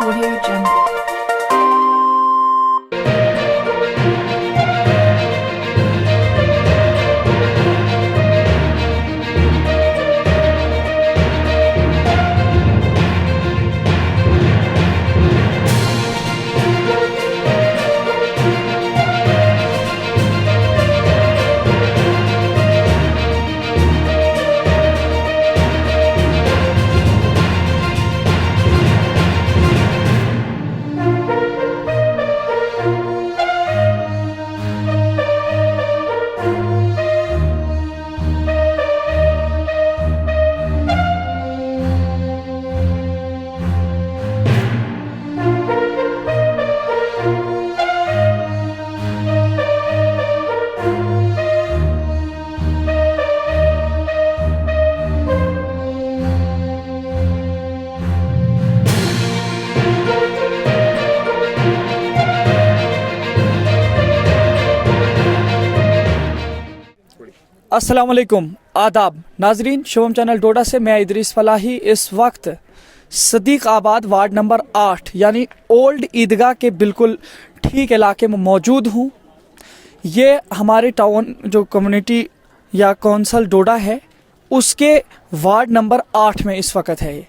Audio Jungle. अस्सलाम वालेकुम, आदाब नाजरीन। शुभम चैनल डोडा से मैं इदरीस फलाही इस वक्त सदीक आबाद वार्ड नंबर 8 यानी ओल्ड ईदगाह के बिल्कुल ठीक इलाके में मौजूद हूँ। ये हमारे टाउन जो कम्युनिटी या कौंसल डोडा है उसके वार्ड नंबर 8 में इस वक्त है। ये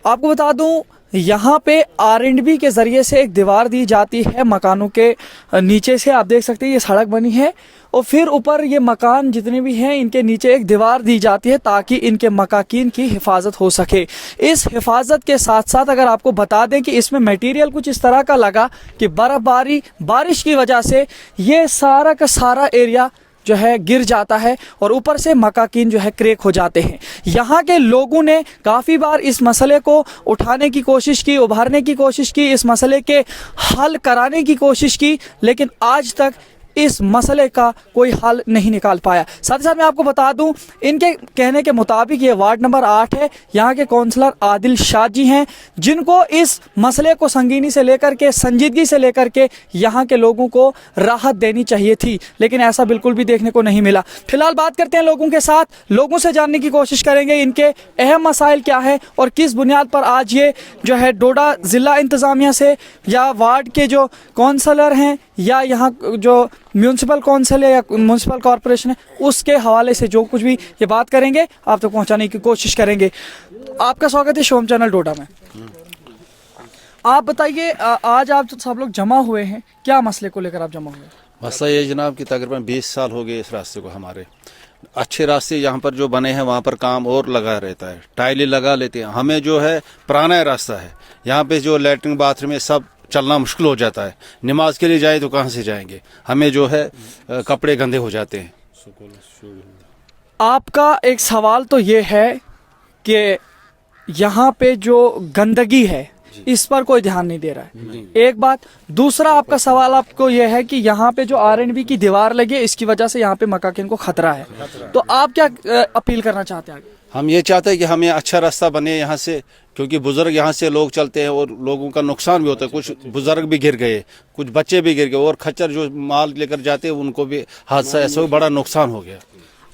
आपको बता दूँ, यहाँ पे R&B के ज़रिए से एक दीवार दी जाती है मकानों के नीचे से। आप देख सकते हैं ये सड़क बनी है और फिर ऊपर ये मकान जितने भी हैं इनके नीचे एक दीवार दी जाती है ताकि इनके मकाकीन की हिफाजत हो सके। इस हिफाजत के साथ साथ अगर आपको बता दें कि इसमें मटेरियल कुछ इस तरह का लगा कि बर्फ़बारी बारिश की वजह से ये सारा का सारा एरिया जो है गिर जाता है और ऊपर से मकाकीन जो है क्रैक हो जाते हैं। यहाँ के लोगों ने काफ़ी बार इस मसले को उठाने की कोशिश की, उभारने की कोशिश की, इस मसले के हल कराने की कोशिश की, लेकिन आज तक इस मसले का कोई हल नहीं निकाल पाया। साथ ही साथ मैं आपको बता दूं, इनके कहने के मुताबिक ये वार्ड नंबर 8 है। यहाँ के काउंसलर आदिल शाह जी हैं जिनको इस मसले को संगीनी से लेकर के, संजीदगी से लेकर के यहाँ के लोगों को राहत देनी चाहिए थी, लेकिन ऐसा बिल्कुल भी देखने को नहीं मिला। फिलहाल बात करते हैं लोगों के साथ, लोगों से जानने की कोशिश करेंगे इनके अहम मसाइल क्या है और किस बुनियाद पर आज ये जो है डोडा ज़िला इंतज़ामिया से या वार्ड के जो काउंसलर हैं या यहाँ जो म्यूनसिपल काउंसिल है या म्यूनसिपल कॉरपोरेशन है उसके हवाले से जो कुछ भी ये बात करेंगे आप तक पहुंचाने की कोशिश करेंगे। आपका स्वागत है शुभम चैनल डोडा में। आप बताइए, आज आप सब लोग जमा हुए हैं, क्या मसले को लेकर आप जमा हुए? मसला ये जनाब कि तकरीबन 20 साल हो गए इस रास्ते को। हमारे अच्छे रास्ते यहाँ पर जो बने हैं वहाँ पर काम और लगा रहता है, टाइलें लगा लेते हैं। हमें जो है पुराना रास्ता है, यहाँ पे जो लैट्रिन बाथरूम है सब चलना मुश्किल हो जाता है। नमाज के लिए जाए तो कहाँ से जाएंगे, हमें जो है कपड़े गंदे हो जाते हैं। आपका एक सवाल तो ये है कि यहाँ पे जो गंदगी है इस पर कोई ध्यान नहीं दे रहा है, एक बात। दूसरा आपका सवाल आपको यह है कि यहाँ पे जो R&B की दीवार लगी है इसकी वजह से यहाँ पे मकाकिन को खतरा है। तो आप क्या अपील करना चाहते हैं आगे? हम ये चाहते हैं कि हमें अच्छा रास्ता बने यहाँ से, क्योंकि बुजुर्ग यहाँ से लोग चलते हैं और लोगों का नुकसान भी होता है। कुछ बुजुर्ग भी गिर गए, कुछ बच्चे भी गिर गए और खच्चर जो माल लेकर जाते हैं उनको भी हादसा ऐसा बड़ा नुकसान हो गया।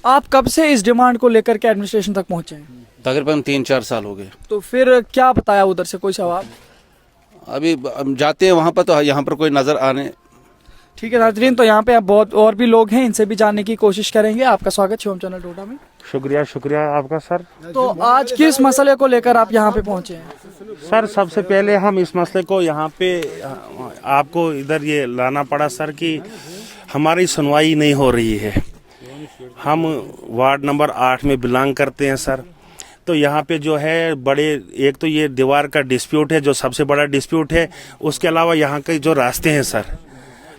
आप कब से इस डिमांड को लेकर के एडमिनिस्ट्रेशन तक पहुँचे हैं? तकरीबन 3-4 साल हो गए। तो फिर क्या बताया उधर से, कोई जवाब? अभी हम जाते हैं वहाँ पर तो यहाँ पर कोई नज़र आने। ठीक है नाजरीन, तो यहाँ पे बहुत और भी लोग हैं, इनसे भी जानने की कोशिश करेंगे। आपका स्वागत शिवम चैनल डोडा में। शुक्रिया आपका सर। तो आज किस मसले को लेकर आप यहाँ पे पहुँचे हैं? सर सबसे पहले हम इस मसले को यहाँ पे आपको इधर ये लाना पड़ा सर कि हमारी सुनवाई नहीं हो रही है। हम वार्ड नंबर 8 में बिलोंग करते हैं सर। तो यहाँ पे जो है बड़े, एक तो ये दीवार का डिस्प्यूट है जो सबसे बड़ा डिस्प्यूट है। उसके अलावा यहाँ के जो रास्ते हैं सर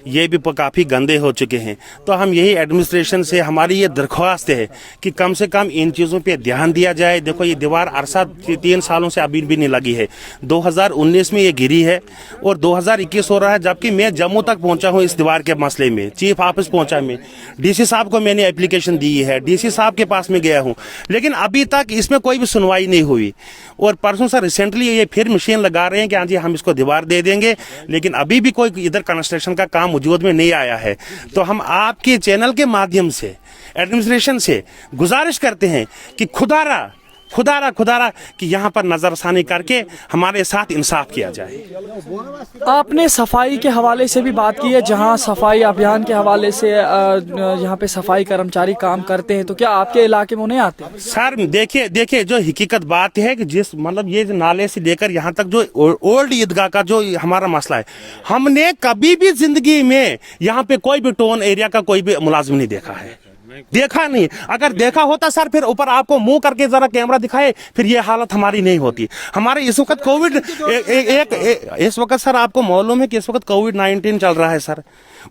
ये भी काफ़ी गंदे हो चुके हैं। तो हम यही एडमिनिस्ट्रेशन से हमारी ये दरख्वास्त है कि कम से कम इन चीज़ों पे ध्यान दिया जाए। देखो ये दीवार अरसा 3 सालों से अभी भी नहीं लगी है। 2019 में ये गिरी है और 2021 हो रहा है, जबकि मैं जम्मू तक पहुंचा हूं इस दीवार के मसले में। चीफ ऑफिस पहुंचा मैं, डीसी साहब को मैंने एप्लीकेशन दी है, डीसी साहब के पास में गया हूँ, लेकिन अभी तक इसमें कोई भी सुनवाई नहीं हुई। और परसों सर रिसेंटली ये फिर मशीन लगा रहे हैं कि हाँ जी हम इसको दीवार दे देंगे, लेकिन अभी भी कोई इधर कंस्ट्रक्शन का काम वजूद में नहीं आया है। तो हम आपके चैनल के माध्यम से एडमिनिस्ट्रेशन से गुजारिश करते हैं कि खुदारा खुदारा कि यहाँ पर नजरसानी करके हमारे साथ इंसाफ किया जाए। आपने सफाई के हवाले से भी बात की है, जहां सफाई अभियान के हवाले से यहाँ पे सफाई कर्मचारी काम करते हैं, तो क्या आपके इलाके में उन्हें आते हैं? सर देखिए जो हकीकत बात है कि जिस मतलब ये जो नाले से लेकर यहाँ तक जो ओल्ड ईदगाह का जो हमारा मसला है, हमने कभी भी जिंदगी में यहाँ पे कोई भी टोन एरिया का कोई भी मुलाजिम नहीं देखा है, देखा नहीं। अगर देखा होता सर फिर ऊपर आपको मुंह करके जरा कैमरा दिखाए, फिर ये हालत हमारी नहीं होती। हमारे इस वक्त कोविड इस वक्त सर आपको मालूम है कि इस वक्त कोविड-19 चल रहा है सर।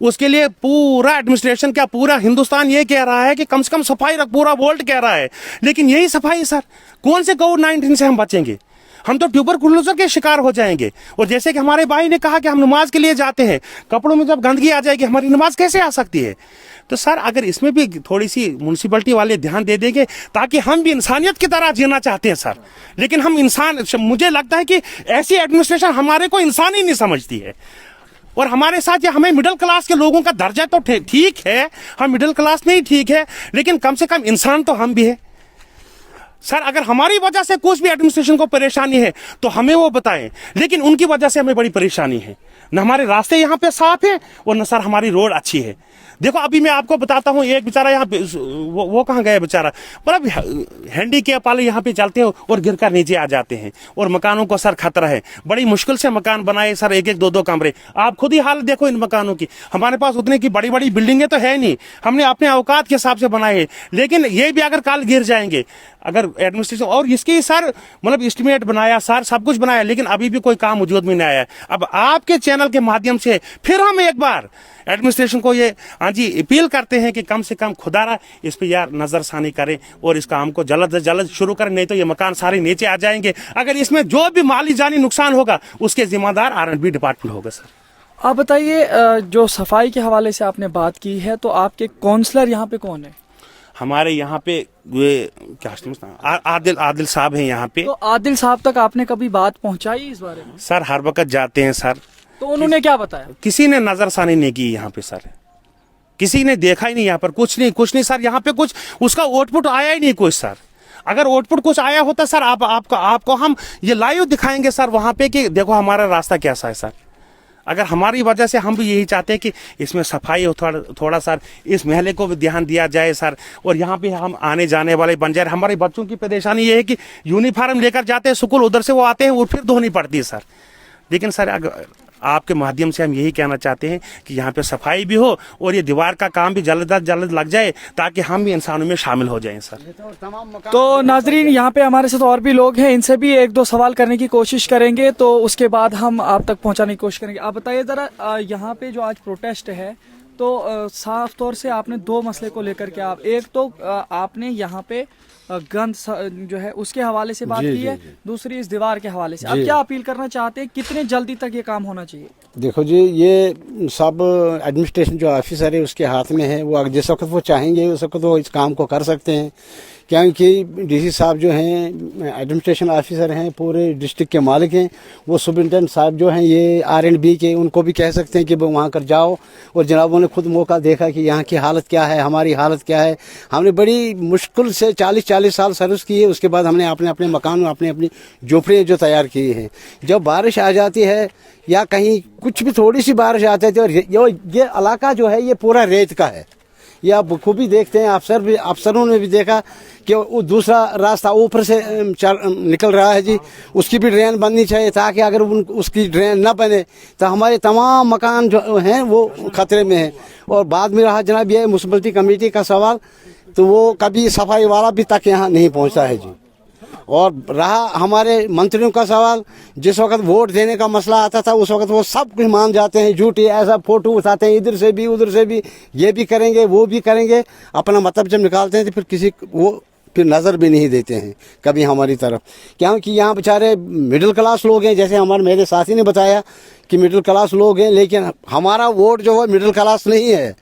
उसके लिए पूरा एडमिनिस्ट्रेशन क्या पूरा हिंदुस्तान ये कह रहा है कि कम से कम सफाई रख, पूरा वर्ल्ड कह रहा है, लेकिन यही सफाई सर, कौन से कोविड-19 से हम बचेंगे? हम तो ट्यूबरकुलोसिस के शिकार हो जाएंगे। और जैसे कि हमारे भाई ने कहा कि हम नमाज के लिए जाते हैं, कपड़ों में जब गंदगी आ जाएगी हमारी नमाज कैसे आ सकती है? तो सर अगर इसमें भी थोड़ी सी म्यूनसिपलिटी वाले ध्यान दे देंगे, ताकि हम भी इंसानियत की तरह जीना चाहते हैं सर, लेकिन हम इंसान, मुझे लगता है कि ऐसी एडमिनिस्ट्रेशन हमारे को इंसान ही नहीं समझती है। और हमारे साथ ये हमें मिडिल क्लास के लोगों का दर्जा तो ठीक है, हम मिडिल क्लास नहीं ठीक है, लेकिन कम से कम इंसान तो हम भी है सर। अगर हमारी वजह से कुछ भी एडमिनिस्ट्रेशन को परेशानी है तो हमें वो बताएं, लेकिन उनकी वजह से हमें बड़ी परेशानी है। न हमारे रास्ते यहाँ पे साफ है और न सर हमारी रोड अच्छी है। देखो अभी मैं आपको बताता हूँ, एक बेचारा यहाँ पे वो कहाँ गया बेचारा, मतलब हैंडीकैप वाले यहाँ पे चलते हैं और गिरकर नीचे आ जाते हैं, और मकानों को सर खतरा है। बड़ी मुश्किल से मकान बनाए सर, एक एक दो दो कमरे। आप खुद ही हालत देखो इन मकानों की। हमारे पास उतने की बड़ी बड़ी बिल्डिंगें तो है नहीं, हमने अपने औकात के हिसाब से बनाए हैं, लेकिन ये भी अगर कल गिर जाएंगे अगर एडमिनिस्ट्रेशन, और इसकी सर मतलब एस्टिमेट बनाया सर, सब कुछ बनाया, लेकिन अभी भी कोई काम वजूद में नहीं आया है। अब आपके चैनल के माध्यम से फिर हम एक बार एडमिनिस्ट्रेशन को ये हाँ जी अपील करते हैं कि कम से कम खुदारा इस पे यार नजरसानी करें और इस काम को जल्द से जल्द शुरू करें, नहीं तो ये मकान सारे नीचे आ जाएंगे। अगर इसमें जो भी माली जानी नुकसान होगा उसके जिम्मेदार R&B डिपार्टमेंट होगा सर। आप बताइए, जो सफाई के हवाले से आपने बात की है, तो आपके काउंसलर यहाँ पे कौन है? हमारे यहाँ पे ये क्या आदिल साहब हैं यहाँ पे। तो आदिल साहब तक आपने कभी बात पहुँचाई इस बारे में? सर हर वक्त जाते हैं सर। तो उन्होंने क्या बताया? किसी ने नजरसानी नहीं की यहाँ पे सर, किसी ने देखा ही नहीं यहाँ पर, कुछ नहीं सर, यहाँ पे कुछ उसका आउटपुट आया ही नहीं कुछ सर। अगर आउटपुट कुछ आया होता सर आपको हम ये लाइव दिखाएंगे सर वहाँ पे कि देखो हमारा रास्ता कैसा है सर। अगर हमारी वजह से हम भी यही चाहते हैं कि इसमें सफाई हो थोड़ा सर, इस महले को भी ध्यान दिया जाए सर, और यहाँ पे हम आने जाने वाले बन जाए। हमारे बच्चों की परेशानी ये है कि यूनिफॉर्म लेकर जाते हैं स्कूल, उधर से वो आते हैं और फिर धोनी पड़ती है सर। लेकिन सर अगर आपके माध्यम से हम यही कहना चाहते हैं कि यहाँ पे सफाई भी हो और ये दीवार का काम भी जल्द लग जाए, ताकि हम भी इंसानों में शामिल हो जाएं सर। तो नाजरीन, यहाँ पे हमारे साथ और भी लोग हैं, इनसे भी एक दो सवाल करने की कोशिश करेंगे, तो उसके बाद हम आप तक पहुँचाने की कोशिश करेंगे। आप बताइए ज़रा, यहाँ पे जो आज प्रोटेस्ट है, तो साफ तौर से आपने दो मसले को लेकर के एक तो आपने यहाँ पे गंद जो है उसके हवाले से बात की है, दूसरी इस दीवार के हवाले से। आप क्या अपील करना चाहते हैं, कितने जल्दी तक ये काम होना चाहिए? देखो जी, ये सब एडमिनिस्ट्रेशन जो ऑफिसर है उसके हाथ में है। वो जिस वक्त वो चाहेंगे उस वक्त वो इस काम को कर सकते हैं, क्योंकि डीसी साहब जो हैं एडमिनिस्ट्रेशन ऑफिसर हैं, पूरे डिस्ट्रिक्ट के मालिक हैं। वो सुपरिटेंडेंट साहब जो हैं ये R&B के, उनको भी कह सकते हैं कि वहाँ कर जाओ। और जनाबों ने खुद मौका देखा कि यहाँ की हालत क्या है, हमारी हालत क्या है। हमने बड़ी मुश्किल से 40 साल सर्विस की है, उसके बाद हमने अपने मकान, अपनी झोपड़ियाँ जो तैयार की हैं। जब बारिश आ जाती है या कहीं कुछ भी थोड़ी सी बारिश आ जाती है, और ये इलाका जो है ये पूरा रेत का है, ये आप खूबी देखते हैं। अफसरों ने भी देखा कि वो दूसरा रास्ता ऊपर से निकल रहा है जी, उसकी भी ड्रेन बननी चाहिए, ताकि अगर उसकी ड्रेन न बने तो हमारे तमाम मकान जो हैं वो खतरे में हैं। और बाद में रहा जनाब ये म्यूनसिपलिटी कमेटी का सवाल, तो वो कभी सफाई वाला भी तक यहाँ नहीं पहुँचा है जी। और रहा हमारे मंत्रियों का सवाल, जिस वक्त वोट देने का मसला आता था उस वक्त वो सब कुछ मान जाते हैं, झूठी ऐसा फोटो उठाते हैं, इधर से भी उधर से भी, ये भी करेंगे वो भी करेंगे। अपना मतलब जब निकालते हैं तो फिर किसी वो फिर नज़र भी नहीं देते हैं कभी हमारी तरफ, क्योंकि यहाँ बेचारे मिडिल क्लास लोग हैं। जैसे मेरे साथी ने बताया कि मिडिल क्लास लोग हैं, लेकिन हमारा वोट जो है मिडिल क्लास नहीं है,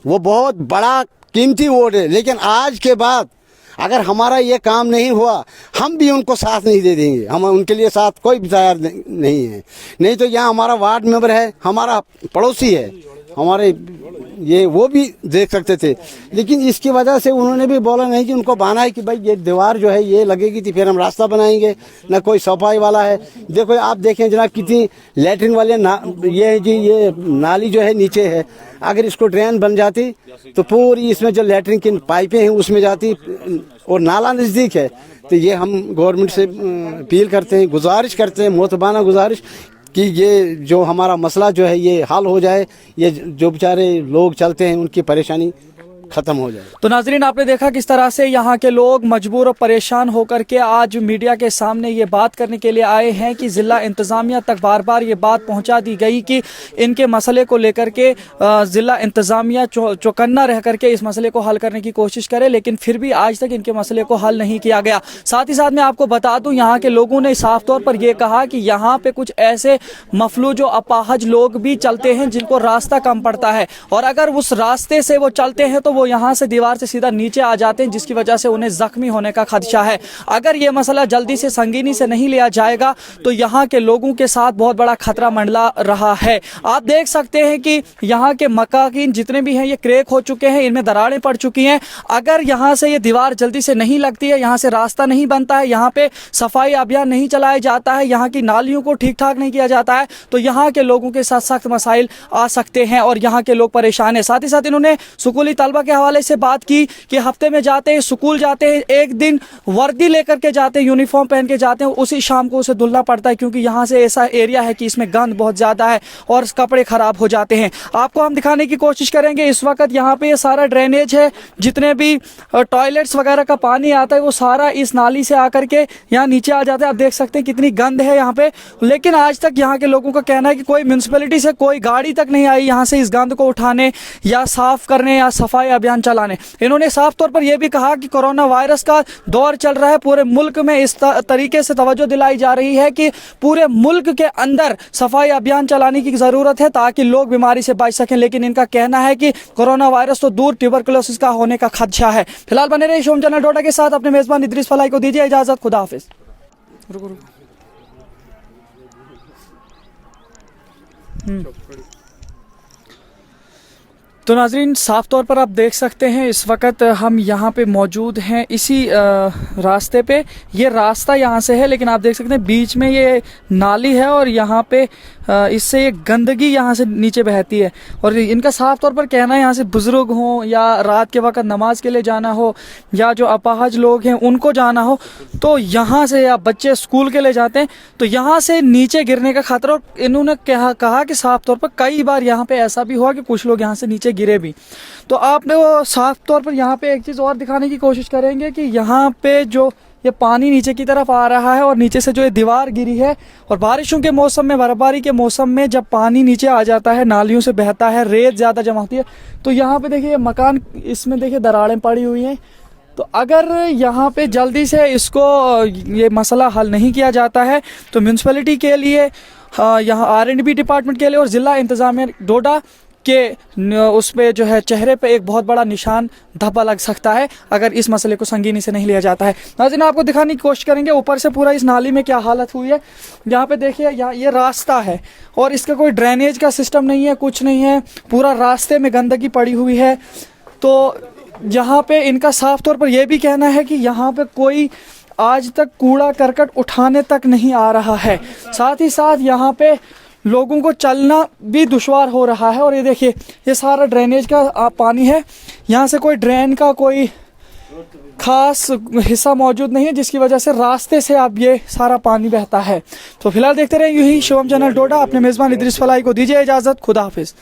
वो बहुत बड़ा कीमती वोट है। लेकिन आज के बाद अगर हमारा ये काम नहीं हुआ, हम भी उनको साथ नहीं दे देंगे, हम उनके लिए साथ कोई भी तैयार नहीं है। नहीं तो यहाँ हमारा वार्ड मेंबर है, हमारा पड़ोसी है, हमारे ये वो भी देख सकते थे, लेकिन इसकी वजह से उन्होंने भी बोला नहीं कि उनको बहाना है कि भाई ये दीवार जो है ये लगेगी थी फिर हम रास्ता बनाएंगे, ना कोई सफाई वाला है। देखो आप देखें जनाब कितनी लैट्रिन वाले ये है जी, ये नाली जो है नीचे है, अगर इसको ड्रेन बन जाती तो पूरी इसमें जो लैट्रिन की पाइपें हैं उसमें जाती और नाला नज़दीक है। तो ये हम गवर्नमेंट से अपील करते हैं, गुजारिश करते हैं, मोतबाना गुजारिश कि ये जो हमारा मसला जो है ये हल हो जाए, ये जो बेचारे लोग चलते हैं उनकी परेशानी खत्म हो जाए। तो नाजरीन आपने देखा किस तरह से यहाँ के लोग मजबूर और परेशान होकर के आज मीडिया के सामने ये बात करने के लिए आए हैं कि जिला इंतजामिया तक बार बार ये बात पहुँचा दी गई कि इनके मसले को लेकर के जिला इंतजामिया चौकन्ना रह करके इस मसले को हल करने की कोशिश करे, लेकिन फिर भी आज तक इनके मसले को हल नहीं किया गया। साथ ही साथ मैं आपको बता दूं यहाँ के लोगों ने साफ तौर पर यह कहा कि यहाँ पे कुछ ऐसे मफलूज जो अपाहज लोग भी चलते हैं जिनको रास्ता कम पड़ता है, और अगर उस रास्ते से वो चलते हैं तो वो यहाँ से दीवार से सीधा नीचे आ जाते हैं, जिसकी वजह से उन्हें जख्मी होने का खदशा है। अगर ये मसला जल्दी से संगीनी से नहीं लिया जाएगा तो यहाँ के लोगों के साथ बहुत बड़ा खतरा मंडला रहा है। आप देख सकते हैं कि यहाँ के मकान जितने भी हैं ये क्रैक हो चुके हैं, इनमें दरारें पड़ चुकी हैं। अगर यहाँ से ये दीवार जल्दी से नहीं लगती है, यहाँ से रास्ता नहीं बनता है, यहाँ पे सफाई अभियान नहीं चलाया जाता है, यहाँ की नालियों को ठीक ठाक नहीं किया जाता है, तो यहाँ के लोगों के साथ सख्त मसाइल आ सकते हैं और यहाँ के लोग परेशान हैं। साथ ही साथ इन्होंने स्कूली तलबा के हवाले से बात की कि हफ्ते में जाते हैं, स्कूल जाते हैं, एक दिन वर्दी लेकर के जाते हैं, यूनिफॉर्म पहन के जाते हैं, उसी शाम को उसे धुलना पड़ता है क्योंकि यहाँ से ऐसा एरिया है कि इसमें गंद बहुत ज़्यादा है और कपड़े खराब हो जाते हैं। आपको हम दिखाने की कोशिश करेंगे। इस वक्त यहाँ पे ये सारा ड्रेनेज है, जितने भी टॉयलेट्स वगैरह का पानी आता है वो सारा इस नाली से आकर के यहाँ नीचे आ जाता है। आप देख सकते हैं कितनी गंद है यहाँ पे, लेकिन आज तक यहाँ के लोगों का कहना है कि कोई म्यूनसिपैलिटी से कोई गाड़ी तक नहीं आई यहाँ से इस गंद को उठाने या साफ करने या सफाई अभियान चलाने। इन्होंने साफ तौर पर यह भी कहा कि कोरोना वायरस का दौर चल रहा है, पूरे मुल्क में इस तरीके से तवज्जो दिलाई जा रही है कि पूरे मुल्क के अंदर सफाई अभियान चलाने की ज़रूरत है ताकि लोग बीमारी से बच सकें। लेकिन इनका कहना है कि कोरोना वायरस तो दूर, ट्यूबरकुलोसिस का होने का खदशा है। फिलहाल बने रहे शोम चैनल डोडा के साथ। अपने मेजबान इदरीस फलाही को दीजिए इजाजत। खुदा हाफिज। तो नाजरीन साफ तौर पर आप देख सकते हैं इस वक्त हम यहाँ पे मौजूद हैं इसी रास्ते पे। ये रास्ता यहाँ से है, लेकिन आप देख सकते हैं बीच में ये नाली है और यहाँ पे इससे ये गंदगी यहाँ से नीचे बहती है। और इनका साफ तौर पर कहना है यहाँ से बुजुर्ग हों या रात के वक्त नमाज के लिए जाना हो या जो अपाहज लोग हैं उनको जाना हो तो यहाँ से, या बच्चे स्कूल के लिए जाते हैं तो यहाँ से नीचे गिरने का खतरा। और इन्होंने कहा कि साफ तौर पर कई बार यहाँ पे ऐसा भी हुआ कि कुछ लोग यहाँ से नीचे गिरे भी। तो आपने वो साफ तौर पर यहाँ पे एक चीज़ और दिखाने की कोशिश करेंगे कि यहाँ पे जो ये पानी नीचे की तरफ आ रहा है और नीचे से जो ये दीवार गिरी है, और बारिशों के मौसम में, बर्फबारी के मौसम में जब पानी नीचे आ जाता है, नालियों से बहता है, रेत ज़्यादा जमा होती है, तो यहाँ पे देखिए मकान, इसमें देखिए दरारें पड़ी हुई हैं। तो अगर यहाँ पे जल्दी से इसको ये मसला हल नहीं किया जाता है तो म्यूनसिपैलिटी के लिए, यहाँ R&B डिपार्टमेंट के लिए और ज़िला इंतज़ामिया डोडा के उस पे जो है चेहरे पे एक बहुत बड़ा निशान धब्बा लग सकता है अगर इस मसले को संगीनी से नहीं लिया जाता है। नाज़रीन आपको दिखाने की कोशिश करेंगे ऊपर से पूरा इस नाली में क्या हालत हुई है। यहाँ पे देखिए, यहाँ ये रास्ता है और इसका कोई ड्रेनेज का सिस्टम नहीं है, कुछ नहीं है, पूरा रास्ते में गंदगी पड़ी हुई है। तो यहाँ पे इनका साफ तौर पर यह भी कहना है कि यहाँ पे कोई आज तक कूड़ा करकट उठाने तक नहीं आ रहा है। साथ ही साथ यहाँ पे लोगों को चलना भी दुश्वार हो रहा है। और ये देखिए, ये सारा ड्रेनेज का पानी है, यहाँ से कोई ड्रेन का कोई खास हिस्सा मौजूद नहीं है, जिसकी वजह से रास्ते से अब ये सारा पानी बहता है। तो फिलहाल देखते रहे यूं ही शिवम चैनल डोडा। अपने मेज़बान इदरीस फलाही को दीजिए इजाज़त। खुदा हाफिज़।